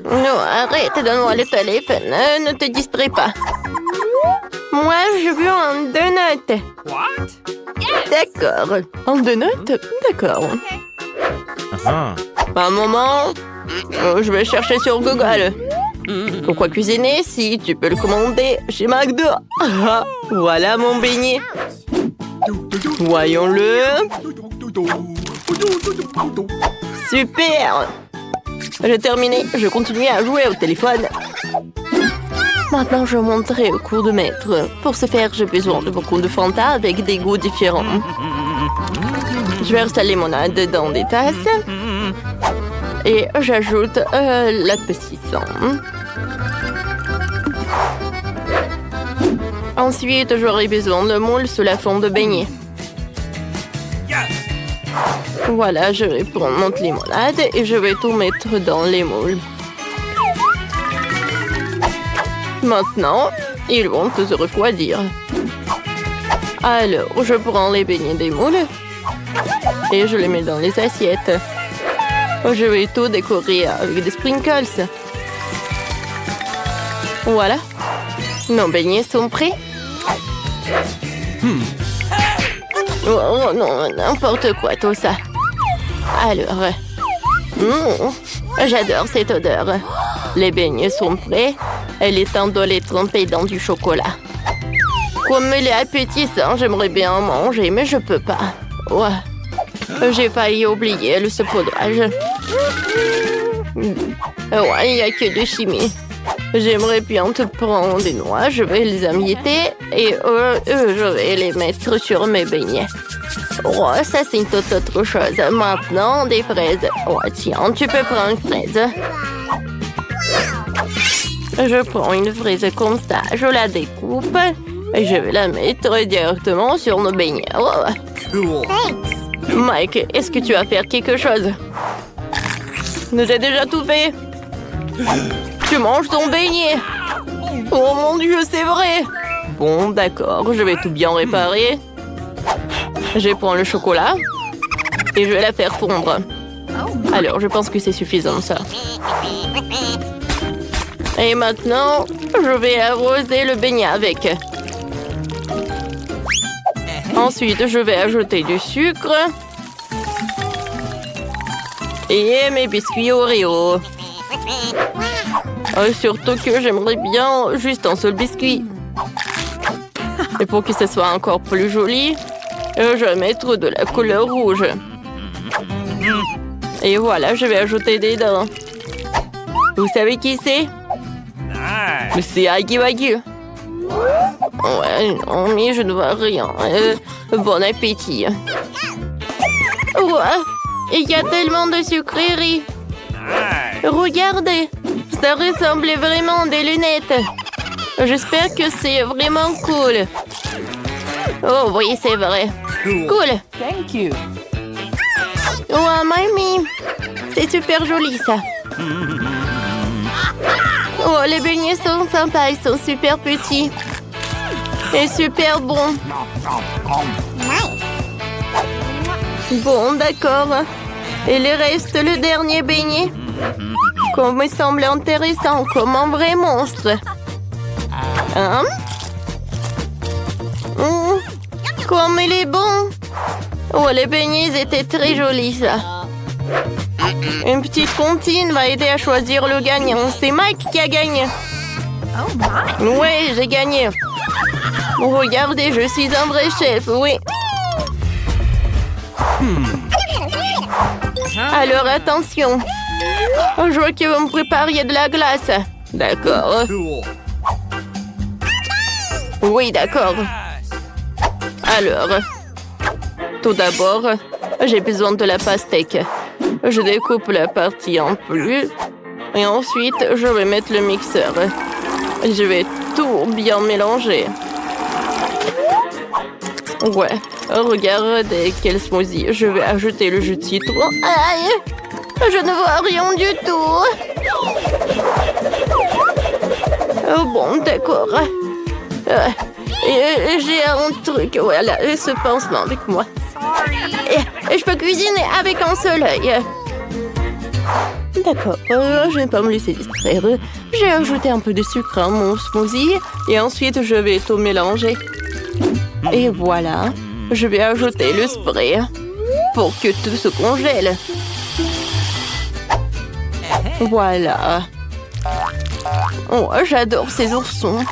Non, arrête, donne-moi le téléphone. Ne te distrais pas. Moi, je veux un donut. D'accord. Un donut? D'accord. Un moment. Je vais chercher sur Google. Pourquoi cuisiner si tu peux le commander chez McDo? Voilà mon beignet. Voyons-le. Super. J'ai terminé. Je continue à jouer au téléphone. Maintenant, je monterai au cours de maître. Pour ce faire, j'ai besoin de beaucoup de Fanta avec des goûts différents. Je verse la limonade dans des tasses. Et j'ajoute l'appétissant. Ensuite, j'aurai besoin de moule sous la forme de beignet. Voilà, je vais prendre notre limonade et je vais tout mettre dans les moules. Maintenant, ils vont se refroidir. Alors, je prends les beignets des moules et je les mets dans les assiettes. Je vais tout décorer avec des sprinkles. Voilà. Nos beignets sont prêts. Oh non, n'importe quoi tout ça. Alors, j'adore cette odeur. Les beignets sont prêts. Il est temps de les tremper dans du chocolat. Comme il est appétissant, j'aimerais bien en manger, mais je peux pas. Ouais. J'ai failli oublier le saupoudrage. Ouais, il n'y a que de chimie. J'aimerais bien te prendre des noix, je vais les amietter et je vais les mettre sur mes beignets. Oh, ça c'est une toute autre chose. Maintenant, des fraises. Oh, tiens, tu peux prendre une fraise. Je prends une fraise comme ça, je la découpe et je vais la mettre directement sur nos beignets. Oh. Mike, est-ce que tu vas faire quelque chose? J'ai déjà tout fait. Tu manges ton beignet. Oh mon Dieu, c'est vrai. Bon, d'accord, je vais tout bien réparer. Je prends le chocolat et je vais la faire fondre. Alors, je pense que c'est suffisant, ça. Et maintenant, je vais arroser le beignet avec. Ensuite, je vais ajouter du sucre. Et mes biscuits Oreo. Surtout que j'aimerais bien juste un seul biscuit. Et pour que ce soit encore plus joli, je vais mettre de la couleur rouge. Et voilà, je vais ajouter des dents. Vous savez qui c'est? C'est Aggy Waggy. Ouais, non, mais je ne vois rien. Bon appétit. Ouais, il y a tellement de sucreries. Regardez, ça ressemble vraiment à des lunettes. J'espère que c'est vraiment cool. Oh oui, c'est vrai. Cool. Thank you. Ouais, mamie, c'est super joli ça. Oh, les beignets sont sympas, ils sont super petits. Et super bons. Bon, d'accord. Il reste le dernier beignet. Comme me semble intéressant, comme un vrai monstre. Hein? Comme il est bon. Oh, les beignets étaient très jolis, ça. Une petite comptine va aider à choisir le gagnant. C'est Mike qui a gagné. Oui, j'ai gagné. Regardez, je suis un vrai chef, oui. Alors, attention. Je veux que vous me prépariez de la glace. D'accord. Oui, d'accord. Alors, tout d'abord, j'ai besoin de la pastèque. Je découpe la partie en plus. Et ensuite, je vais mettre le mixeur. Je vais tout bien mélanger. Ouais, regardez quel smoothie. Je vais ajouter le jus de citron. Aïe! Je ne vois rien du tout. Oh bon, d'accord. J'ai un truc, voilà, ce pansement avec moi. Et je peux cuisiner avec un seul œil. D'accord, je ne vais pas me laisser distraire. J'ai ajouté un peu de sucre à mon smoothie et ensuite je vais tout mélanger. Et voilà, je vais ajouter le spray pour que tout se congèle. Voilà. Oh, j'adore ces oursons.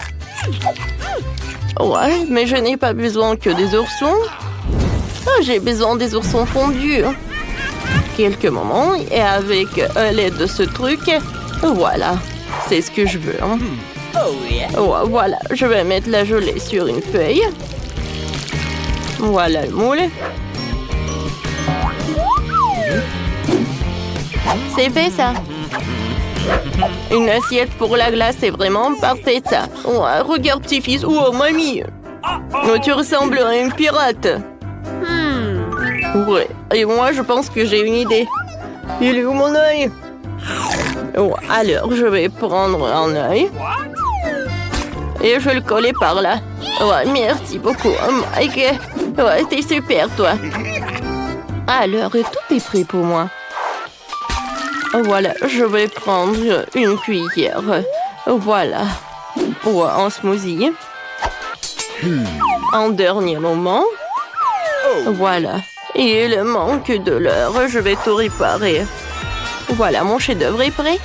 Ouais, mais je n'ai pas besoin que des oursons. Oh, j'ai besoin des oursons fondus. Quelques moments et avec l'aide de ce truc, voilà, c'est ce que je veux. Hein. Oh, voilà, je vais mettre la gelée sur une feuille. Voilà le moule. C'est fait ça. Une assiette pour la glace, c'est vraiment parfait ça. Oh, regarde petit-fils, oh mamie, oh, tu ressembles à une pirate. Ouais, et moi je pense que j'ai une idée. Il est où mon œil? Oh, alors je vais prendre un œil et je vais le coller par là. Ouais, merci beaucoup, Mike. Ouais, t'es super toi. Alors, tout est prêt pour moi. Voilà, je vais prendre une cuillère. Voilà, pour un smoothie. En dernier moment. Voilà. Et il manque de l'heure, je vais tout réparer. Voilà, mon chef-d'œuvre est prêt.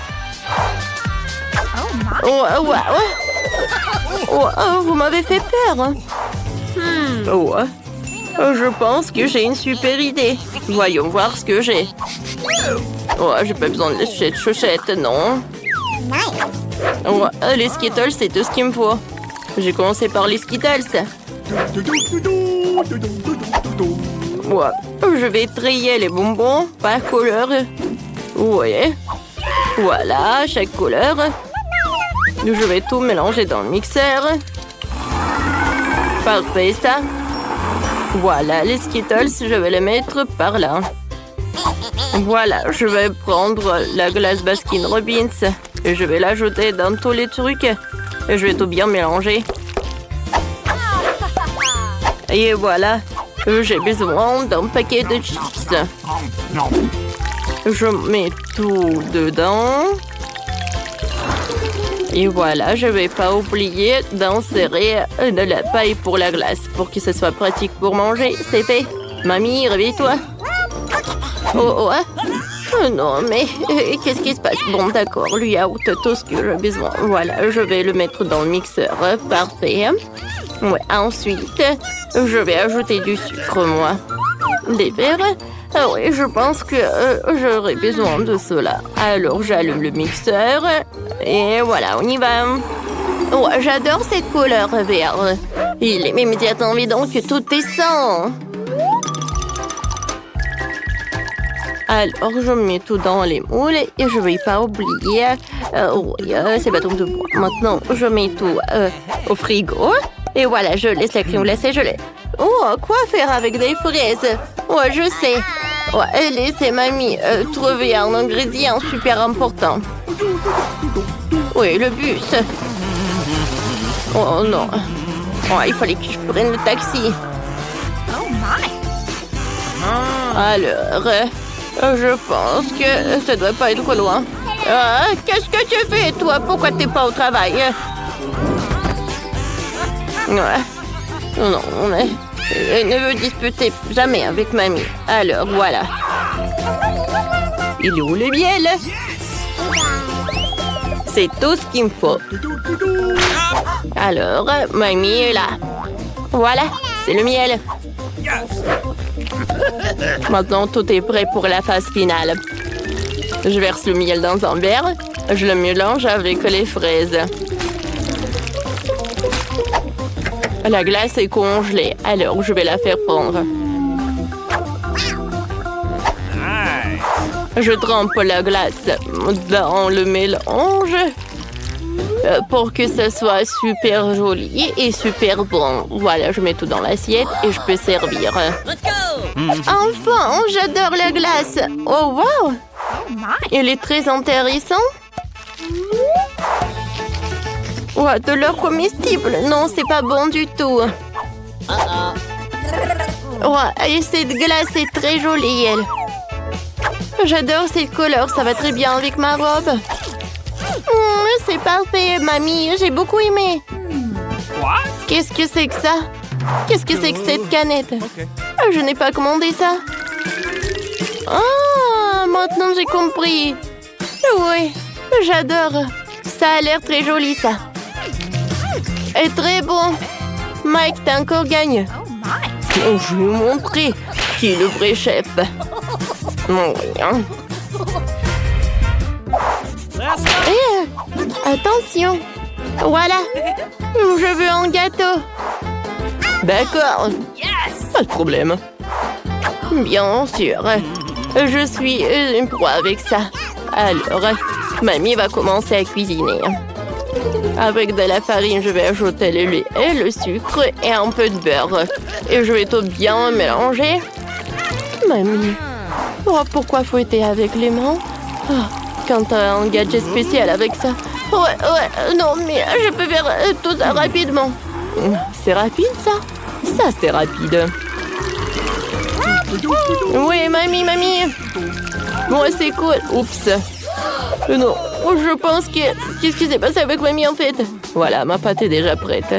Vous m'avez fait peur. Je pense que j'ai une super idée. Voyons voir ce que j'ai. J'ai pas besoin de cette chaussette, non. Les Skittles, c'est tout ce qu'il me faut. J'ai commencé par les Skittles. Je vais trier les bonbons par couleur. Ouais. Voilà, chaque couleur. Je vais tout mélanger dans le mixeur. Parfait, ça. Voilà, les Skittles, je vais les mettre par là. Voilà, je vais prendre la glace Baskin Robbins et je vais l'ajouter dans tous les trucs. Et je vais tout bien mélanger. Et voilà, j'ai besoin d'un paquet de chips. Je mets tout dedans. Et voilà, je ne vais pas oublier d'insérer de la paille pour la glace pour que ce soit pratique pour manger. C'est fait. Mamie, réveille-toi. Oh, non, mais qu'est-ce qui se passe? Bon, d'accord, lui a tout ce que j'ai besoin. Voilà, je vais le mettre dans le mixeur. Parfait. Ouais, ensuite, je vais ajouter du sucre, moi. Des verres? Ah oui, je pense que j'aurai besoin de cela. Alors, j'allume le mixeur. Et voilà, on y va. Oh, j'adore cette couleur vert. Il est immédiatement évident que tout est sain. Alors, je mets tout dans les moules et je ne vais pas oublier ces bâtons de bois. Maintenant, je mets tout au frigo. Et voilà, je laisse la crème glacée gelée. Oh, quoi faire avec des fraises? Ouais, je sais. Ouais, laissez mamie trouver un ingrédient super important. Oui, le bus. Oh non. Oh, il fallait que je prenne le taxi. Alors, je pense que ça doit pas être loin. Qu'est-ce que tu fais, toi? Pourquoi t'es pas au travail? Ouais. Non, ne me disputez jamais avec mamie. Alors, voilà. Il est où le miel? C'est tout ce qu'il me faut. Alors, mamie est là. Voilà, c'est le miel. Maintenant, tout est prêt pour la phase finale. Je verse le miel dans un verre. Je le mélange avec les fraises. La glace est congelée, alors je vais la faire fondre. Je trempe la glace dans le mélange pour que ça soit super joli et super bon. Voilà, je mets tout dans l'assiette et je peux servir. Enfin, j'adore la glace. Oh, wow! Elle est très intéressante. Ouais, de l'or comestible. Non, c'est pas bon du tout. Ouais, et cette glace est très jolie, elle. J'adore cette couleur, ça va très bien avec ma robe. C'est parfait, mamie, j'ai beaucoup aimé. Qu'est-ce que c'est que ça? Qu'est-ce que c'est que cette canette? Je n'ai pas commandé ça. Ah, maintenant j'ai compris. Oui, j'adore. Ça a l'air très joli, ça. Et très bon. Mike, t'as encore gagné. Oh, je vais vous montrer qui est le vrai chef. Attention. Voilà. Je veux un gâteau. D'accord. Pas de problème. Bien sûr. Je suis une proie avec ça. Alors, mamie va commencer à cuisiner. Avec de la farine, je vais ajouter le lait et le sucre et un peu de beurre. Et je vais tout bien mélanger. Mamie, pourquoi fouetter avec les mains? Quand t'as un gadget spécial avec ça. Ouais, non, mais je peux faire tout ça rapidement. C'est rapide, ça? Ça, c'est rapide. Oui, mamie. Moi, c'est cool. Oups. Non, je pense que... Qu'est-ce qui s'est passé avec mamie, en fait? Voilà, ma pâte est déjà prête.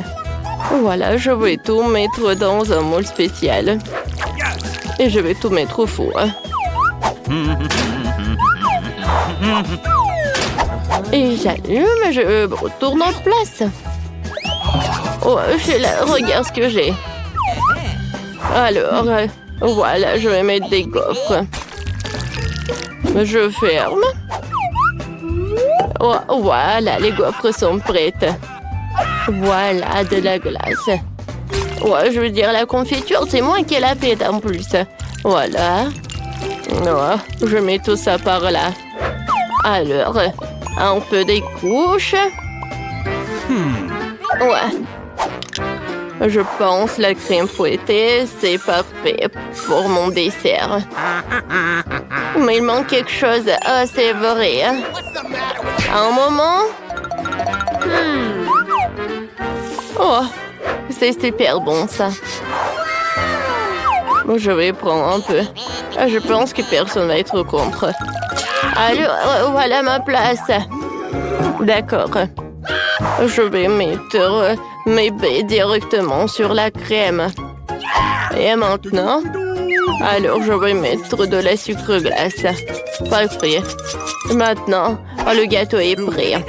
Voilà, je vais tout mettre dans un moule spécial. Et je vais tout mettre au four. Et j'allume, je retourne en place. Oh, regarde ce que j'ai. Alors, voilà, je vais mettre des gaufres. Je ferme. Oh, voilà, les gaufres sont prêtes. Voilà, de la glace. Ouais, je veux dire, la confiture, c'est moi qui l'ai faite en plus. Voilà. Oh, je mets tout ça par là. Alors, un peu des couches. Ouais. Je pense la crème fouettée, c'est parfait pour mon dessert. Mais il manque quelque chose. Ah, c'est vrai. Un moment. Oh, c'est super bon, ça. Je vais prendre un peu. Je pense que personne va être contre. Alors, voilà ma place. D'accord. Je vais mettre mes baies directement sur la crème. Et maintenant, alors je vais mettre de la sucre glace. Parfait. Maintenant, le gâteau est prêt.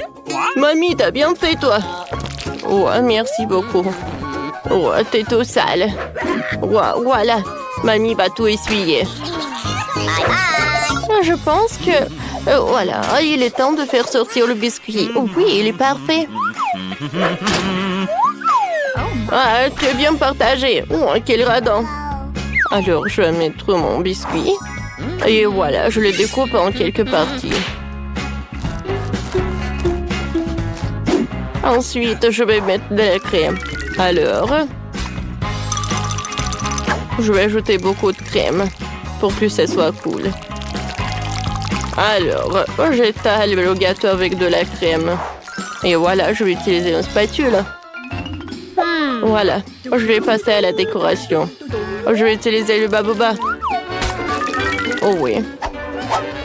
Mamie, t'as bien fait, toi. Ouais, merci beaucoup. Ouais, t'es tout sale. Ouais, voilà. Mamie va tout essuyer. Je pense que... voilà, il est temps de faire sortir le biscuit. Oh, oui, il est parfait. Ah, tu es bien partagé. Oh, quel radin. Alors, je vais mettre mon biscuit. Et voilà, je le découpe en quelques parties. Ensuite, je vais mettre de la crème. Alors, je vais ajouter beaucoup de crème pour que ça soit cool. Alors, j'étale le gâteau avec de la crème. Et voilà, je vais utiliser une spatule. Voilà, je vais passer à la décoration. Je vais utiliser le baboba. Oh oui.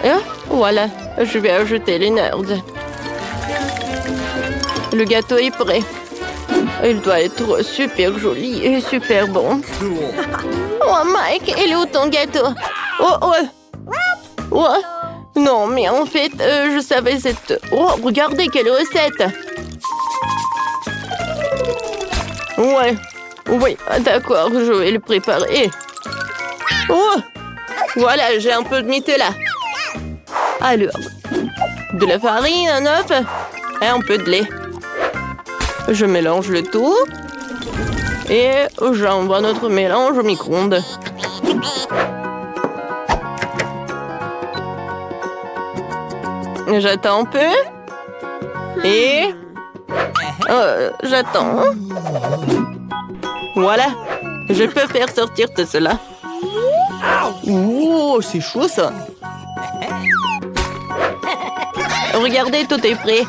Et voilà, je vais ajouter les nerds. Le gâteau est prêt. Il doit être super joli et super bon. Oh Mike, il est où ton gâteau? Oh. Non, mais en fait, je savais cette... Oh, regardez quelle recette! Ouais, oui, d'accord, je vais le préparer. Oh! Voilà, j'ai un peu de Nutella. Alors, de la farine, un œuf et un peu de lait. Je mélange le tout. Et j'envoie notre mélange au micro-ondes. J'attends un peu. Et... j'attends. Voilà. Je peux faire sortir tout cela. Oh, c'est chaud, ça. Regardez, tout est prêt.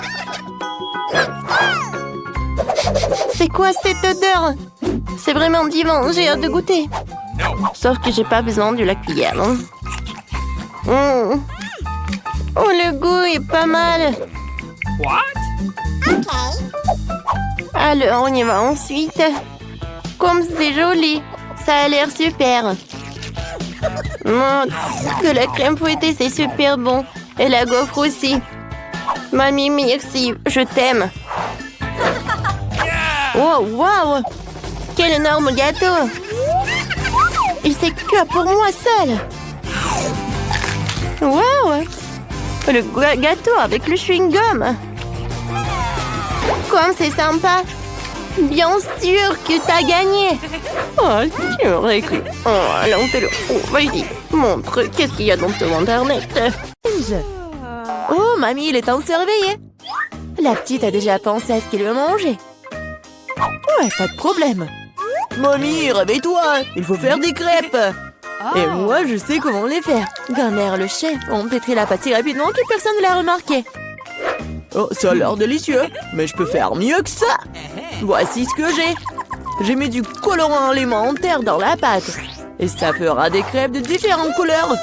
C'est quoi cette odeur? C'est vraiment divin, j'ai hâte de goûter. Sauf que j'ai pas besoin de la cuillère. Mm. Oh, le goût est pas mal. Alors, on y va ensuite. Comme c'est joli. Ça a l'air super. Que la crème fouettée, c'est super bon. Et la gaufre aussi. Mamie, merci. Je t'aime. Oh, wow! Quel énorme gâteau! Et c'est que pour moi seul! Wow! Le gâteau avec le chewing-gum! Comme c'est sympa! Bien sûr que t'as gagné! Oh, tu aurais cru! Oh, allons, fais-le! Oh, vas-y! Montre, qu'est-ce qu'il y a dans ton internet? Oh, mamie, il est temps de se réveiller! La petite a déjà pensé à ce qu'elle veut manger. Ouais, pas de problème. Mamie, réveille-toi, il faut faire des crêpes. Et moi, je sais comment les faire. Grand-mère, le chef, on pétrit la pâte si rapidement que personne ne l'a remarqué. Oh, ça a l'air délicieux, mais je peux faire mieux que ça. Voici ce que j'ai. J'ai mis du colorant alimentaire dans la pâte. Et ça fera des crêpes de différentes couleurs.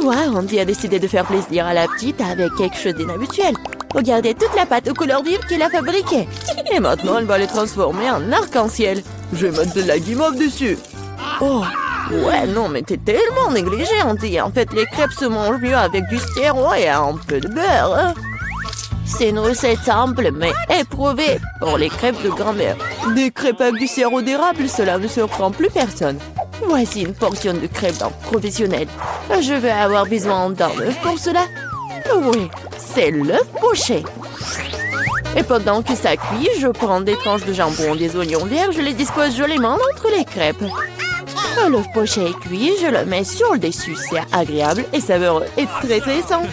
Ouais, Andy a décidé de faire plaisir à la petite avec quelque chose d'inhabituel. Regardez toute la pâte aux couleurs vives qu'il a fabriquée. Et maintenant, elle va les transformer en arc-en-ciel. Je vais mettre de la guimauve dessus. Oh, ouais, non, mais t'es tellement négligée, Andy. En fait, les crêpes se mangent mieux avec du sirop et un peu de beurre. C'est une recette simple, mais éprouvée pour les crêpes de grand-mère. Des crêpes avec du sirop d'érable, cela ne surprend plus personne. Voici une portion de crêpes d'un professionnel. Je vais avoir besoin d'un œuf pour cela. Oui, c'est l'œuf poché. Et pendant que ça cuit, je prends des tranches de jambon, des oignons verts, je les dispose joliment entre les crêpes. L'œuf poché est cuit, je le mets sur le dessus. C'est agréable et savoureux et très sain.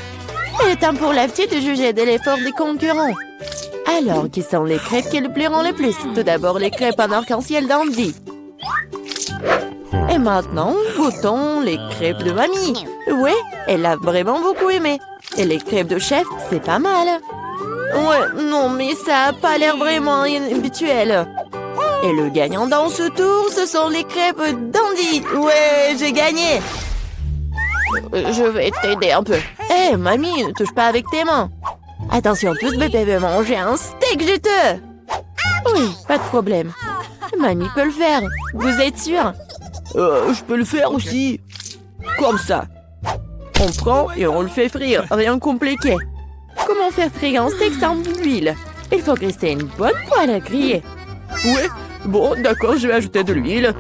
Il est temps pour la petite de juger de l'effort des concurrents. Alors, qui sont les crêpes qui le plairont le plus? Tout d'abord, les crêpes en arc-en-ciel d'Andy. Et maintenant, goûtons les crêpes de mamie. Ouais, elle a vraiment beaucoup aimé. Et les crêpes de chef, c'est pas mal. Ouais, non, mais ça a pas l'air vraiment habituel. Et le gagnant dans ce tour, ce sont les crêpes d'Andy. Ouais, j'ai gagné. Je vais t'aider un peu. Hé, mamie, ne touche pas avec tes mains. Attention, tout ce bébé veut manger un steak juteux. Oui, pas de problème. Mamie peut le faire. Vous êtes sûr? Je peux le faire aussi. Comme ça. On prend et on le fait frire. Rien de compliqué. Comment faire frire un steak sans l'huile? Il faut rester une bonne poêle à griller. Ouais, bon, d'accord, je vais ajouter de l'huile.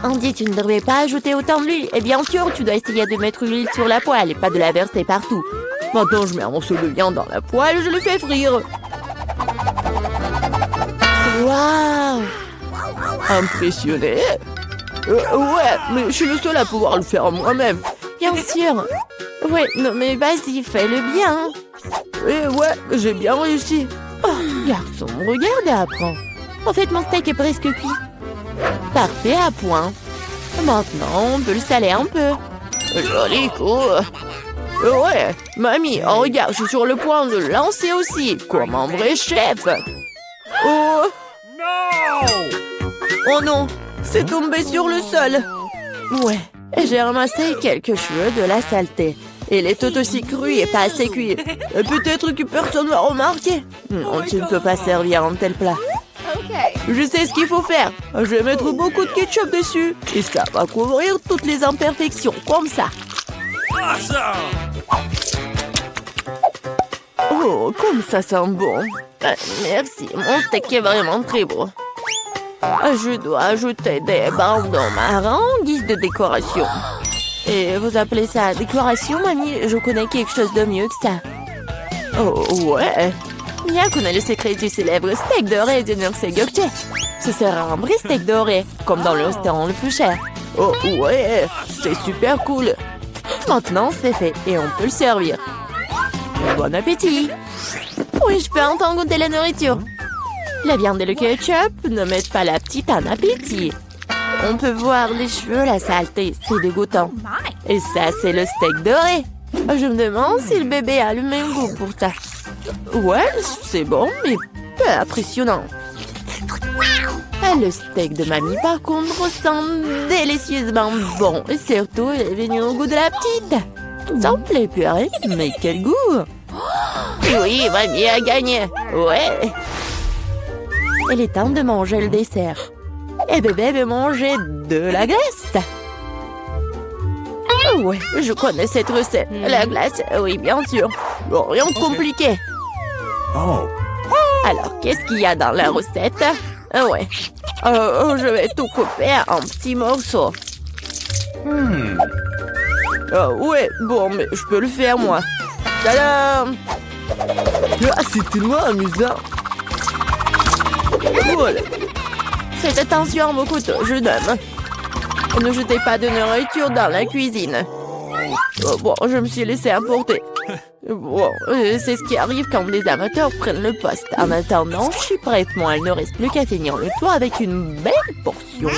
Andy, tu ne devrais pas ajouter autant d'huile. Et bien sûr, tu dois essayer de mettre l'huile sur la poêle et pas de la verser partout. Maintenant, je mets un morceau de viande dans la poêle et je le fais frire. Waouh! Impressionné? Ouais, mais je suis le seul à pouvoir le faire moi-même. Bien sûr. Ouais, non mais vas-y, fais-le bien. Ouais, j'ai bien réussi. Oh, garçon, regarde et apprends. En fait, mon steak est presque cuit. Parfait, à point. Maintenant, on peut le saler un peu. Joli coup. Ouais, mamie, oh, regarde, je suis sur le point de le lancer aussi, comme un vrai chef. Oh non, c'est tombé sur le sol. Ouais, j'ai ramassé quelques cheveux de la saleté. Il est tout aussi cru et pas assez cuit. Peut-être que personne ne va remarquer. Non, tu ne peux pas servir un tel plat. Je sais ce qu'il faut faire. Je vais mettre beaucoup de ketchup dessus. Et ça va couvrir toutes les imperfections, comme ça. Oh, comme ça sent bon. Merci, mon steak est vraiment très beau. Je dois ajouter des bandeaux marrons en guise de décoration. Et vous appelez ça décoration, mamie? Je connais quelque chose de mieux que ça. Oh, ouais. Bien qu'on ait le secret du célèbre steak doré de Nurse Gökçe. Ce sera un vrai steak doré, comme dans le restaurant le plus cher. Oh, ouais, c'est super cool. Maintenant, c'est fait et on peut le servir. Bon appétit. Oui, je peux entendre goûter la nourriture. La viande et le ketchup ne mettent pas la petite en appétit. On peut voir les cheveux, la saleté, c'est dégoûtant. Et ça, c'est le steak doré. Je me demande si le bébé a le même goût pour ça. Ouais, c'est bon, mais peu impressionnant. Le steak de mamie, par contre, sent délicieusement bon. Et surtout, il est venu au goût de la petite. Simple et purée, mais quel goût! Oui, mamie a gagné. Ouais. Il est temps de manger le dessert. Et bébé veut manger de la glace. Oh ouais, je connais cette recette. La glace, oui, bien sûr. Bon, rien de compliqué. Alors, qu'est-ce qu'il y a dans la recette? Ah ouais. Je vais tout couper en petits morceaux. Ah ouais, bon, mais je peux le faire, moi. Tadam! Ah, c'est tellement amusant. Voilà. Faites attention à vos couteaux, jeune homme. Ne jetez pas de nourriture dans la cuisine. Bon, je me suis laissé emporter. Bon, c'est ce qui arrive quand les amateurs prennent le poste. En attendant, je suis prête. Moi, il ne reste plus qu'à finir le tour avec une belle portion.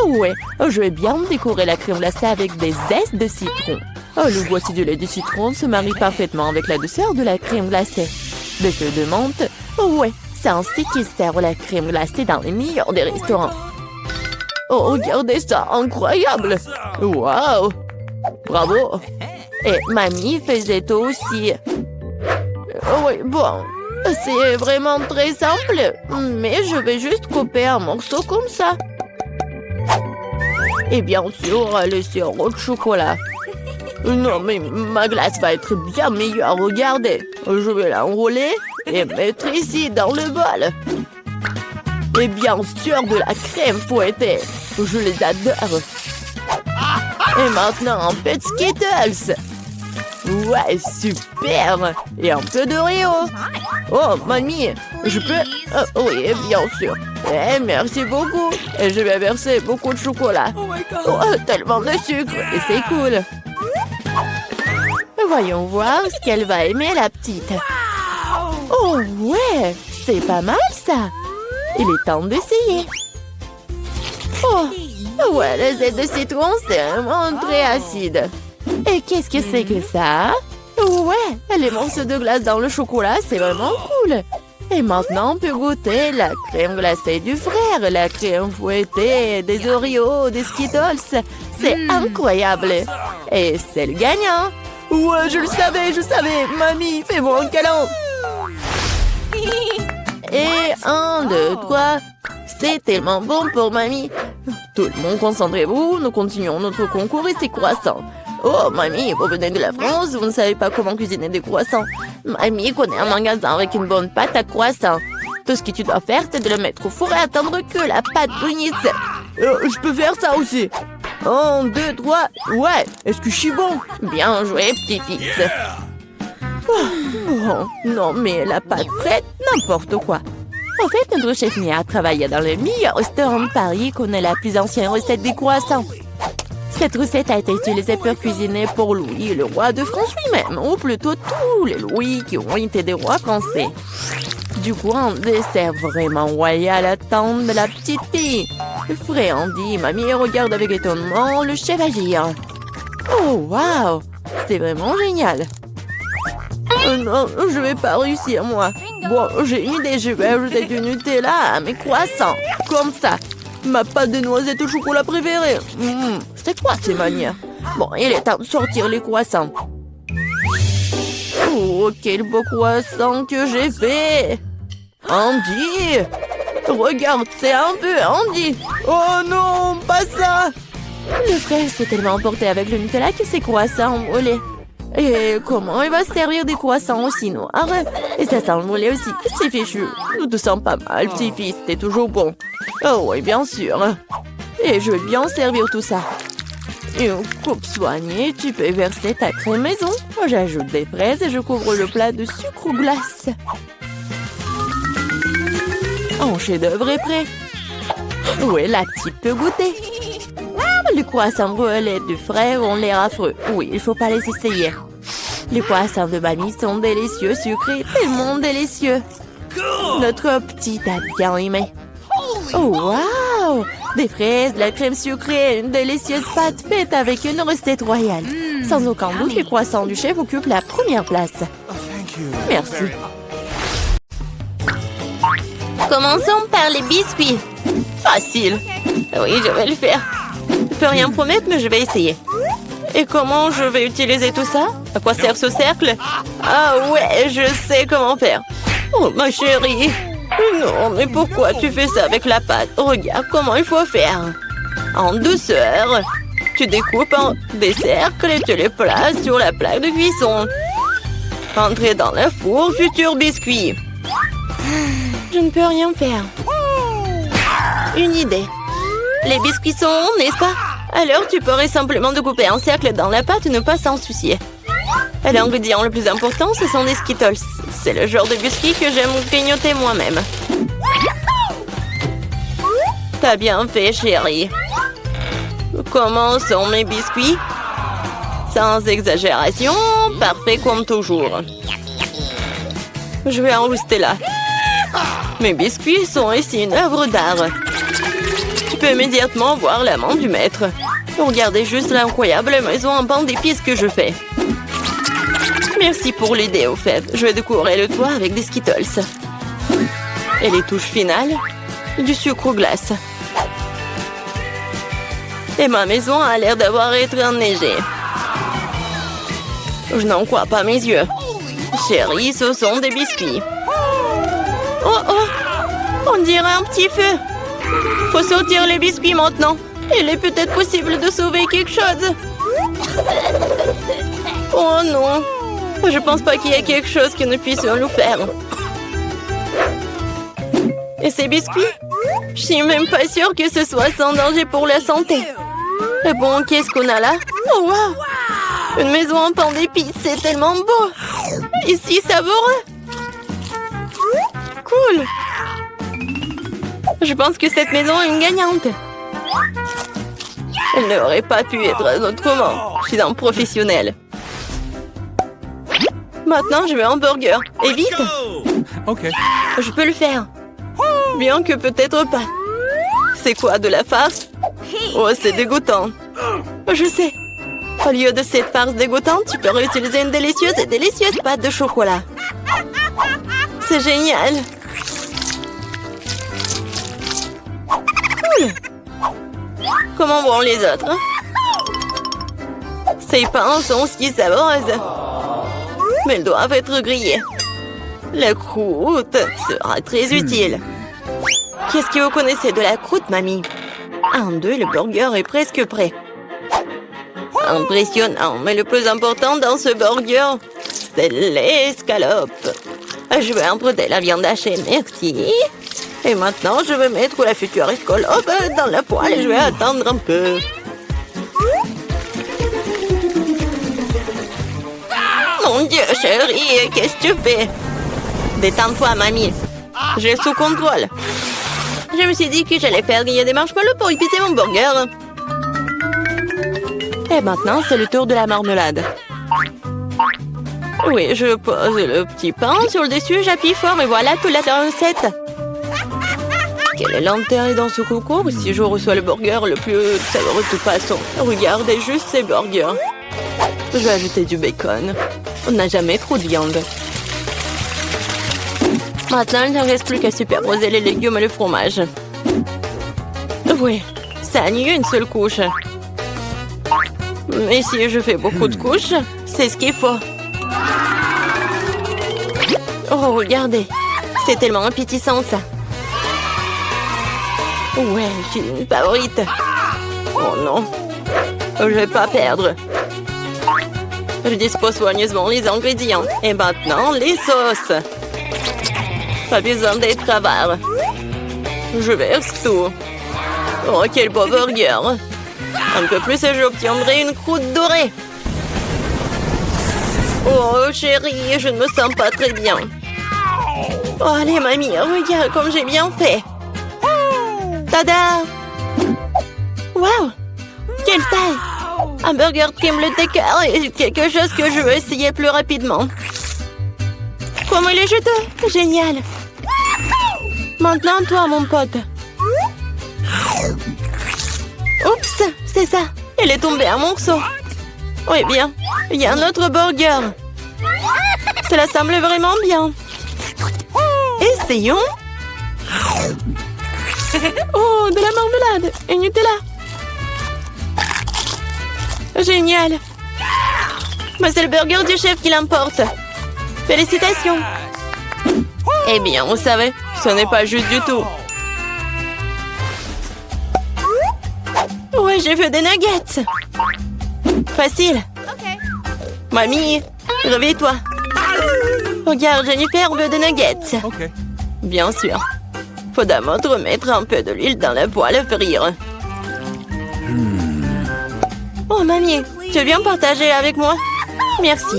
Ouais, je vais bien décorer la crème glacée avec des zestes de citron. Le voici du lait de citron se marie parfaitement avec la douceur de la crème glacée. Des feuilles de menthe. Ouais, c'est ainsi qu'ils servent la crème glacée dans les meilleurs des restaurants. Oh, regardez ça, incroyable! Waouh! Bravo! Et mamie faisait aussi. Oui, bon, c'est vraiment très simple, mais je vais juste couper un morceau comme ça. Et bien sûr, le sirop de chocolat. Non, mais ma glace va être bien meilleure, regardez. Je vais l'enrouler et mettre ici dans le bol. Et bien sûr, de la crème fouettée. Je les adore. Et maintenant, un peu de Skittles. Ouais, super. Et un peu d'Oreo. Oh, mamie, je peux... oui, bien sûr. Merci beaucoup. Et je vais verser beaucoup de chocolat. Oh, tellement de sucre. Et c'est cool. Voyons voir ce qu'elle va aimer, la petite. Oh, ouais, c'est pas mal, ça. Il est temps d'essayer. Oh, ouais, le zeste de citron, c'est vraiment très acide. Et qu'est-ce que c'est que ça? Ouais, les morceaux de glace dans le chocolat, c'est vraiment cool. Et maintenant, on peut goûter la crème glacée du frère, la crème fouettée, des Oreos, des Skittles. C'est incroyable. Et c'est le gagnant. Ouais, je le savais. Mamie, fais-moi un câlin. Et 1, 2, 3. C'est tellement bon pour mamie. Tout le monde, concentrez-vous. Nous continuons notre concours et c'est croissants. Oh, mamie, vous venez de la France, vous ne savez pas comment cuisiner des croissants. Mamie connaît un magasin avec une bonne pâte à croissants. Tout ce que tu dois faire, c'est de le mettre au four et attendre que la pâte brunisse. Je peux faire ça aussi. 1, 2, 3. Ouais, est-ce que je suis bon? Bien joué, petit-fils. Bon, non, mais la pâte prête, n'importe quoi. En fait, notre chef Mia a travaillé dans le meilleur restaurant de Paris et connaît la plus ancienne recette des croissants. Cette recette a été utilisée pour cuisiner pour Louis, le roi de France lui-même, ou plutôt tous les Louis qui ont été des rois français. Du coup, un dessert vraiment royal attend de la petite fille. Frais Andy, mamie regarde avec étonnement le chef agir. Oh, waouh! C'est vraiment génial. Non, je vais pas réussir, moi. Bon, j'ai une idée, je vais ajouter du Nutella à mes croissants. Comme ça. Ma pâte de noisettes au chocolat préférée. C'est quoi ces manières? Bon, il est temps de sortir les croissants. Oh, quel beau croissant que j'ai fait! Andy! Regarde, c'est un peu Andy! Oh non, pas ça! Le frère s'est tellement emporté avec le Nutella que ses croissants ont volé. Et comment il va se servir des croissants aussi noirs? Et ça sent le mollet aussi. C'est fichu. Nous te sens pas mal, petit-fils. T'es toujours bon. Oh oui, bien sûr. Et je vais bien servir tout ça. Une coupe soignée, tu peux verser ta crème maison. J'ajoute des fraises et je couvre le plat de sucre ou glace. Un chef-d'œuvre est prêt. Oui, la petite peut goûter. Les croissants brûlés du frère ont l'air affreux. Oui, il faut pas les essayer. Les croissants de mamie sont délicieux, sucrés, tellement délicieux. Notre petite a bien aimé. Oh, waouh! Des fraises, de la crème sucrée, une délicieuse pâte faite avec une recette royale. Sans aucun doute, les croissants du chef occupent la première place. Merci. Commençons par les biscuits. Facile. Oui, je vais le faire. Je peux rien promettre, mais je vais essayer. Et comment je vais utiliser tout ça? À quoi sert ce cercle? Ah ouais, je sais comment faire. Oh, ma chérie. Non, mais pourquoi tu fais ça avec la pâte? Regarde comment il faut faire. En douceur. Tu découpes en des cercles et tu les places sur la plaque de cuisson. Entrez dans le four, futur biscuit. Je ne peux rien faire. Une idée. Les biscuits sont ronds, n'est-ce pas? Alors tu pourrais simplement découper un cercle dans la pâte et ne pas s'en soucier. Et l'ingrédient le plus important, ce sont des Skittles. C'est le genre de biscuits que j'aime grignoter moi-même. T'as bien fait, chérie. Comment sont mes biscuits? Sans exagération, parfait comme toujours. Je vais en rester là. Mes biscuits sont ici une œuvre d'art. Tu peux immédiatement voir la main du maître. Regardez juste l'incroyable maison en pain d'épices que je fais. Merci pour l'idée, au fait. Je vais décorer le toit avec des Skittles. Et les touches finales, du sucre glace. Et ma maison a l'air d'avoir été enneigée. Je n'en crois pas mes yeux. Chérie, ce sont des biscuits. Oh oh! On dirait un petit feu. Faut sortir les biscuits maintenant. Il est peut-être possible de sauver quelque chose. Oh non! Je pense pas qu'il y ait quelque chose que nous puissions nous faire. Et ces biscuits? Je suis même pas sûre que ce soit sans danger pour la santé. Et bon, qu'est-ce qu'on a là? Oh wow! Une maison en pain d'épices, c'est tellement beau! Ici, savoureux! Cool! Je pense que cette maison est une gagnante. Elle n'aurait pas pu être autrement. Je suis un professionnel. Maintenant, je veux un burger. Et vite! Ok. Je peux le faire. Bien que peut-être pas. C'est quoi, de la farce? Oh, c'est dégoûtant. Je sais. Au lieu de cette farce dégoûtante, tu peux réutiliser une délicieuse pâte de chocolat. C'est génial. Cool. Comment vont les autres? Ces pains sont si savoureuses. Mais ils doivent être grillés. La croûte sera très utile. Qu'est-ce que vous connaissez de la croûte, mamie? 1, 2, le burger est presque prêt. Impressionnant, mais le plus important dans ce burger, c'est l'escalope. Je vais emprunter la viande hachée, merci. Et maintenant, je vais mettre la future escalope dans la poêle et je vais attendre un peu. Mon Dieu, chérie, qu'est-ce que tu fais? Détends-toi, mamie. J'ai sous contrôle. Je me suis dit que j'allais faire griller des marshmallows pour épicer mon burger. Et maintenant, c'est le tour de la marmelade. Oui, je pose le petit pain sur le dessus, j'appuie fort et voilà toute la recette. Quelle lenteur est dans ce concours si je reçois le burger le plus savoureux de toute façon. Regardez juste ces burgers. Je vais ajouter du bacon. On n'a jamais trop de viande. Maintenant, il ne reste plus qu'à superposer les légumes et le fromage. Oui, ça annule une seule couche. Mais si je fais beaucoup de couches, c'est ce qu'il faut. Oh, regardez. C'est tellement appétissant, ça. Ouais, je suis une favorite. Oh non. Je vais pas perdre. Je dispose soigneusement les ingrédients. Et maintenant, les sauces. Pas besoin d'être avare. Je verse tout. Oh, quel beau burger. Un peu plus et j'obtiendrai une croûte dorée. Oh, chérie, je ne me sens pas très bien. Oh, allez, mamie, regarde comme j'ai bien fait. Tada! Wow! Quelle taille! Un burger trim le décor est quelque chose que je veux essayer plus rapidement. Comment il est juteux! Génial! Maintenant, toi, mon pote. Oups, c'est ça. Il est tombé un morceau. Oui, bien. Il y a un autre burger. Cela semble vraiment bien. Essayons. Oh, de la marmelade et Nutella. Génial. Mais c'est le burger du chef qui l'emporte. Félicitations. Eh bien, vous savez, ce n'est pas juste du tout. Ouais, j'ai fait des nuggets. Facile. Mamie, réveille-toi. Regarde, Jennifer veut des nuggets. Bien sûr. Faut d'abord remettre un peu de l'huile dans la poêle à frire. Oh, mamie, tu veux bien partager avec moi? Merci.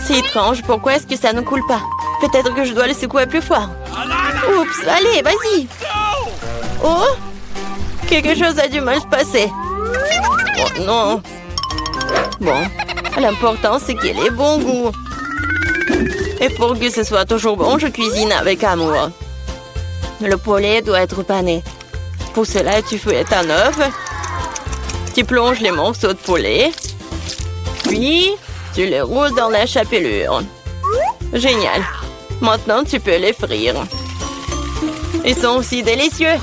C'est étrange, pourquoi est-ce que ça ne coule pas? Peut-être que je dois le secouer plus fort. Oups, allez, vas-y. Oh, quelque chose a dû mal se passer. Oh non. Bon, l'important c'est qu'il ait bon goût. Et pour que ce soit toujours bon, je cuisine avec amour. Le poulet doit être pané. Pour cela, tu fouettes un œuf. Tu plonges les morceaux de poulet. Puis, tu les roules dans la chapelure. Génial. Maintenant, tu peux les frire. Ils sont aussi délicieux.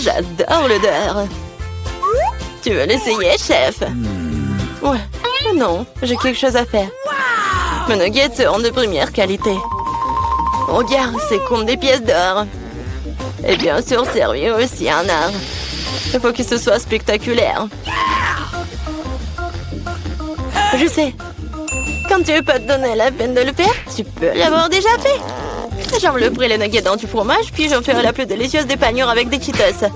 J'adore l'odeur. Tu veux l'essayer, chef? Ouais. Non, j'ai quelque chose à faire. Mes nuggets seront de première qualité. Regarde, c'est comme des pièces d'or. Et bien sûr, servir aussi un art. Il faut que ce soit spectaculaire. Je sais. Quand tu veux pas te donner la peine de le faire, tu peux l'avoir déjà fait. J'envelopperai les nuggets dans du fromage, puis j'en ferai la plus délicieuse des panures avec des Cheetos.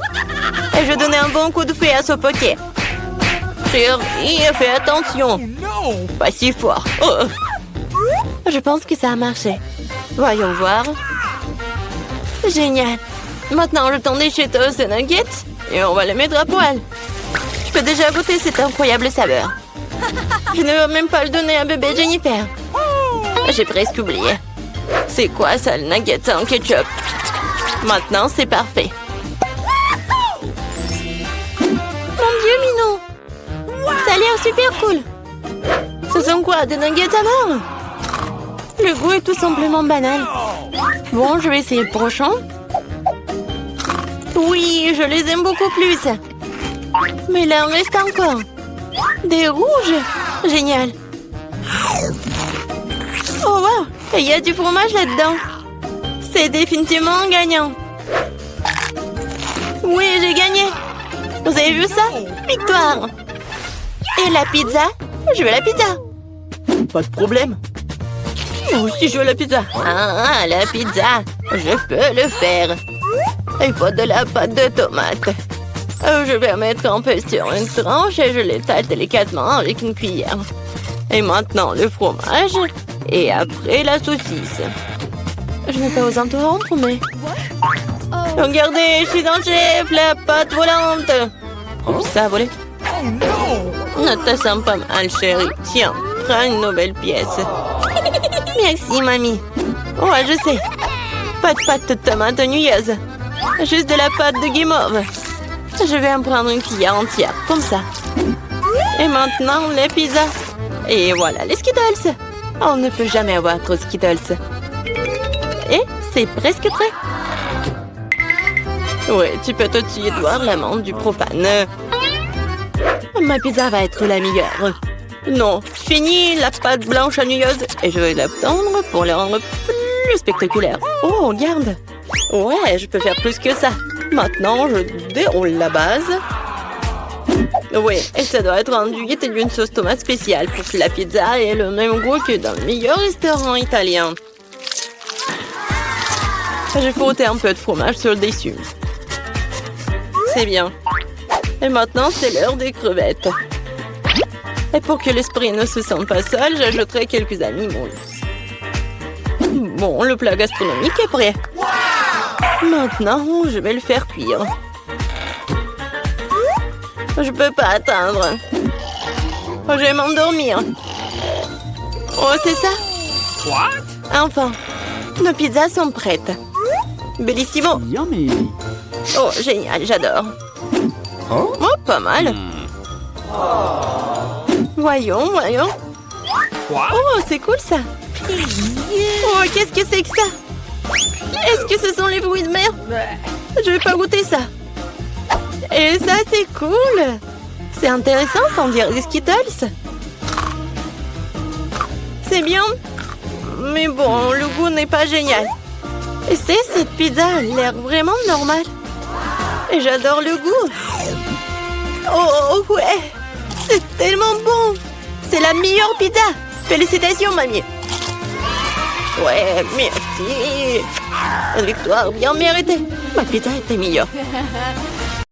Et je donnerai un bon coup de fouet à ce poké. Chérie, fais attention. Pas si fort. Oh. Je pense que ça a marché. Voyons voir. Génial. Maintenant, je tends des Cheetos et nuggets et on va les mettre à poêle. Je peux déjà goûter cette incroyable saveur. Je ne veux même pas le donner à bébé Jennifer. J'ai presque oublié. C'est quoi ça, le nugget en ketchup? Maintenant, c'est parfait. Mon Dieu, Minou! Ça a l'air super cool. Ce sont quoi, des nuggets à mort? Le goût est tout simplement banal. Bon, je vais essayer le prochain. Oui, je les aime beaucoup plus. Mais là, il en reste encore. Des rouges. Génial. Oh, wow. Et il y a du fromage là-dedans. C'est définitivement gagnant. Oui, j'ai gagné. Vous avez vu ça? Victoire. Et la pizza? Je veux la pizza. Pas de problème. Moi aussi, je veux la pizza. Ah, la pizza. Je peux le faire. Il faut de la pâte de tomate. Je vais mettre un peu sur une tranche et je l'étale délicatement avec une cuillère. Et maintenant, le fromage. Et après, la saucisse. Je n'ai pas osé interrompre, mais... Regardez, je suis dans le chef, la pâte volante. Oh, ça a volé. Ne te sens pas mal, chérie. Tiens, prends une nouvelle pièce. Merci, mamie. Ouais, je sais. Pas de pâte de tomate ennuyeuses. Juste de la pâte de guimauve. Je vais en prendre une cuillère entière, comme ça. Et maintenant, les pizzas. Et voilà, les Skittles. On ne peut jamais avoir trop de Skittles. Et c'est presque prêt. Oui, tu peux tout de suite voir l'amande du profane. Ma pizza va être la meilleure. Non, fini la pâte blanche ennuyeuse et je vais la tendre pour la rendre plus spectaculaire. Oh, regarde. Ouais, je peux faire plus que ça. Maintenant, je déroule la base. Oui, et ça doit être enduit d'une sauce tomate spéciale pour que la pizza ait le même goût que dans le meilleur restaurant italien. J'ai frotté un peu de fromage sur le dessus. C'est bien. Et maintenant, c'est l'heure des crevettes. Et pour que l'esprit ne se sente pas seul, j'ajouterai quelques amis moules. Bon, le plat gastronomique est prêt. Maintenant, je vais le faire cuire. Je peux pas attendre. Je vais m'endormir. Oh, c'est ça? Enfin, nos pizzas sont prêtes. Bellissimo. Yummy. Oh, génial, j'adore. Oh, pas mal. Voyons, voyons. Oh, c'est cool ça. Oh, qu'est-ce que c'est que ça? Est-ce que ce sont les fruits de mer? Je vais pas goûter ça. Et ça, c'est cool. C'est intéressant sans dire des Skittles. C'est bien, mais bon, le goût n'est pas génial. Et cette pizza a l'air vraiment normale. Et j'adore le goût. Oh ouais, c'est tellement bon. C'est la meilleure pizza. Félicitations, mamie. Ouais, merci. Une victoire bien méritée. Ma pizza était meilleure.